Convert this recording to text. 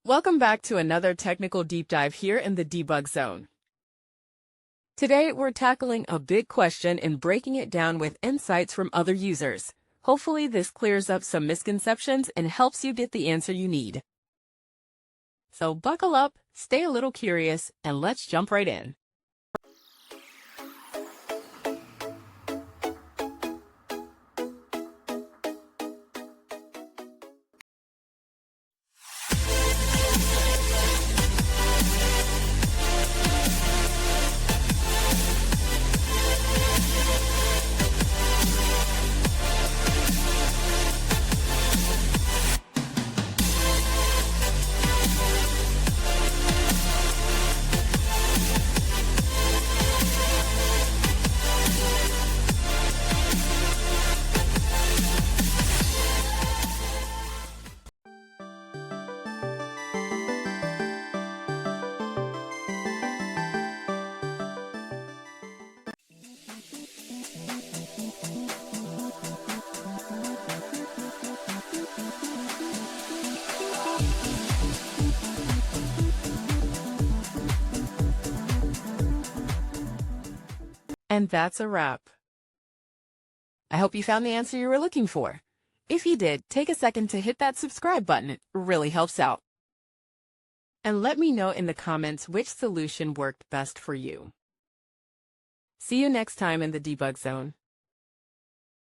Welcome back to another technical deep dive here in the debug zone. Today, we're tackling a big question and breaking it down with insights from other users. Hopefully, this clears up some misconceptions and helps you get the answer you need. So buckle up, stay a little curious, and let's jump right in. And that's a wrap. I hope you found the answer you were looking for. If you did, take a second to hit that subscribe button. It really helps out. And let me know in the comments which solution worked best for you. See you next time in the debug zone.